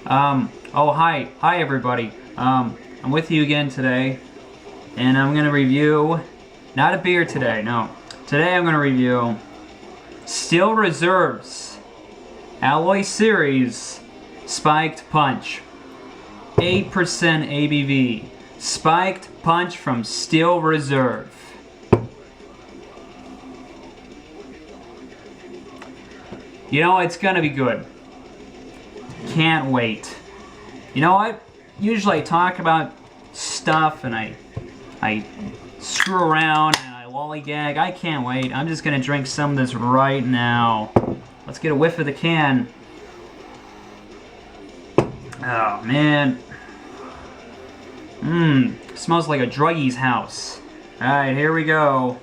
Oh, hi everybody. I'm with you again today, and I'm gonna review, not a beer today, no. Today I'm gonna review Steel Reserve's Alloy Series Spiked Punch. 8% ABV. Spiked Punch from Steel Reserve. You know, it's gonna be good. Can't wait. You know what? Usually I talk about stuff and I screw around and I lollygag. I can't wait. I'm just gonna drink some of this right now. Let's get a whiff of the can. Oh man. Smells like a druggie's house. Alright, here we go.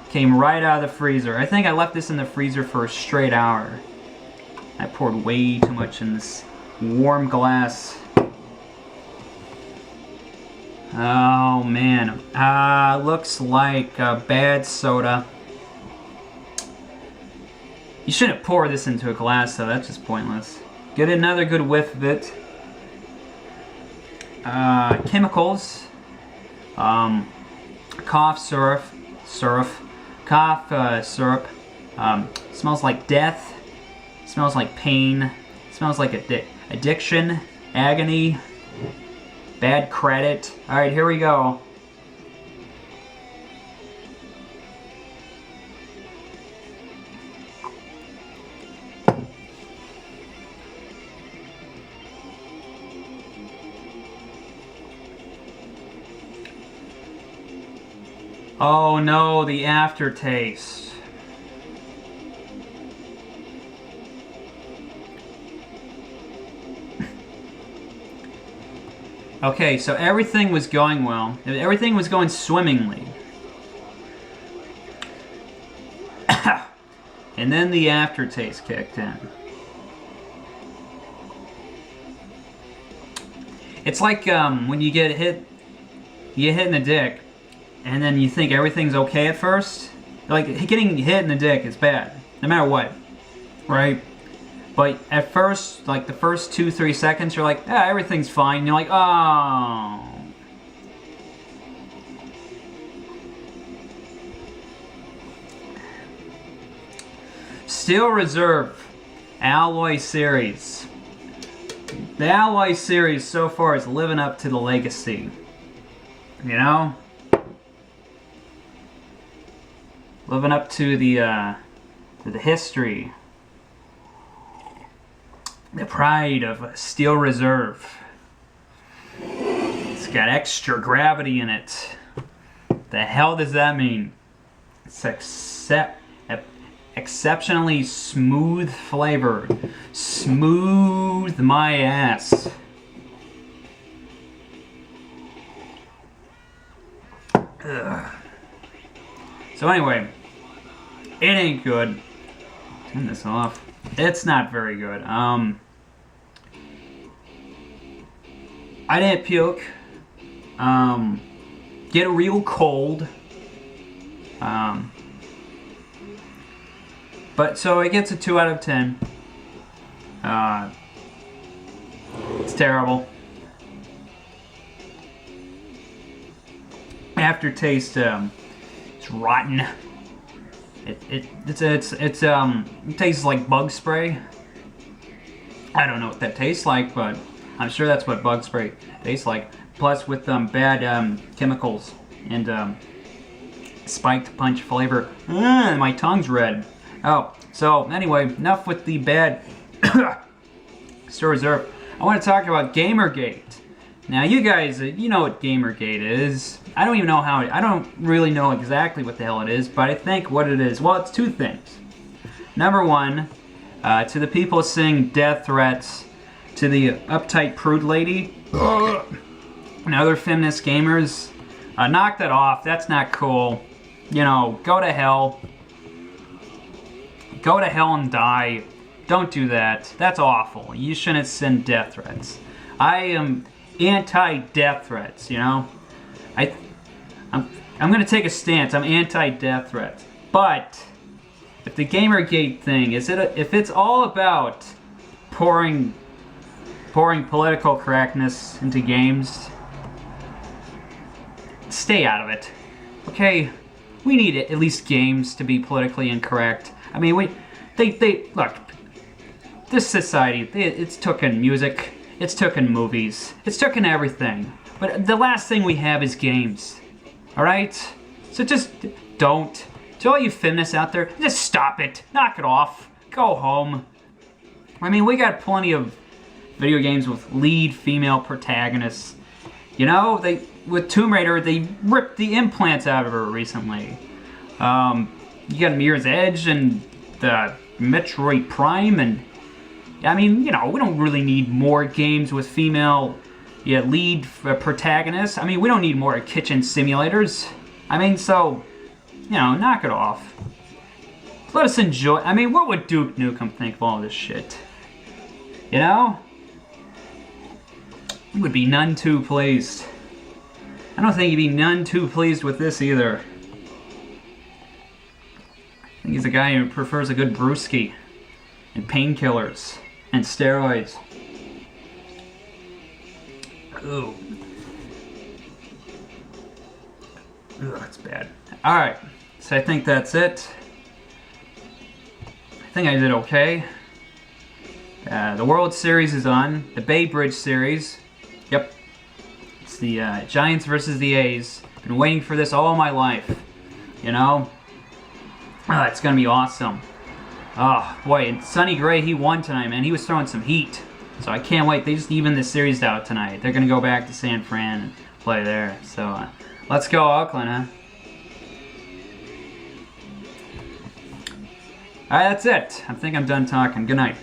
Came right out of the freezer. I think I left this in the freezer for a straight hour. I poured way too much in this warm glass. Oh man. Looks like a bad soda. You shouldn't pour this into a glass though, that's just pointless. Get another good whiff of it. Chemicals. Cough syrup. Cough syrup. Smells like death. Smells like pain. Smells like addiction. Agony. Bad credit. Alright, here we go. Oh no, the aftertaste. Okay, so everything was going well. Everything was going swimmingly. And then the aftertaste kicked in. It's like when you get hit in the dick, and then you think everything's okay at first. Like, getting hit in the dick is bad, no matter what, right? But at first, like the first 2-3 seconds, you're like, everything's fine. And you're like, oh. Steel Reserve Alloy Series. The Alloy Series so far is living up to the legacy. You know? Living up to the history. The pride of Steel Reserve. It's got extra gravity in it. The hell does that mean? It's exceptionally smooth flavored. Smooth my ass. Ugh. So anyway, it ain't good. Turn this off. It's not very good. I didn't puke. Get real cold. But so it gets a 2 out of 10. It's terrible. Aftertaste, it's rotten. It tastes like bug spray. I don't know what that tastes like, but I'm sure that's what bug spray tastes like. Plus with bad chemicals and spiked punch flavor. My tongue's red. Oh, so anyway, enough with the bad Steel Reserve. I want to talk about Gamergate. Now you guys, you know what Gamergate is. I don't even know how I don't really know exactly what the hell it is, but I think what it is, well, it's two things. Number one, to the people sending death threats to the uptight prude lady and other feminist gamers, knock that off. That's not cool. You know, go to hell. Go to hell and die. Don't do that. That's awful. You shouldn't send death threats. I am anti-death threats, you know? I'm gonna take a stance. I'm anti-death threats. But if the Gamergate thing if it's all about pouring political correctness into games. Stay out of it. Okay? We need at least games to be politically incorrect. I mean, they look. This society, it's taken music, it's taken movies, it's taken everything. But the last thing we have is games. Alright? So just don't. To all you feminists out there, just stop it. Knock it off. Go home. I mean, we got plenty of video games with lead female protagonists. You know, with Tomb Raider, they ripped the implants out of her recently. You got Mirror's Edge and the Metroid Prime, and I mean, you know, we don't really need more games with female lead protagonists. I mean, we don't need more kitchen simulators. I mean, so, you know, knock it off. Let us enjoy. I mean, what would Duke Nukem think of all this shit? You know? He would be none too pleased. I don't think he'd be none too pleased with this either. I think he's a guy who prefers a good brewski and painkillers and steroids. Ooh. Ugh, that's bad. Alright, so I think that's it. I think I did okay. The World Series is on. The Bay Bridge Series. Yep. It's the Giants versus the A's. Been waiting for this all my life. You know? It's gonna be awesome. Oh, boy, and Sonny Gray, he won tonight, man. He was throwing some heat. So I can't wait. They just evened this series out tonight. They're gonna go back to San Fran and play there. So, let's go Oakland, huh? Alright, that's it. I think I'm done talking. Good night.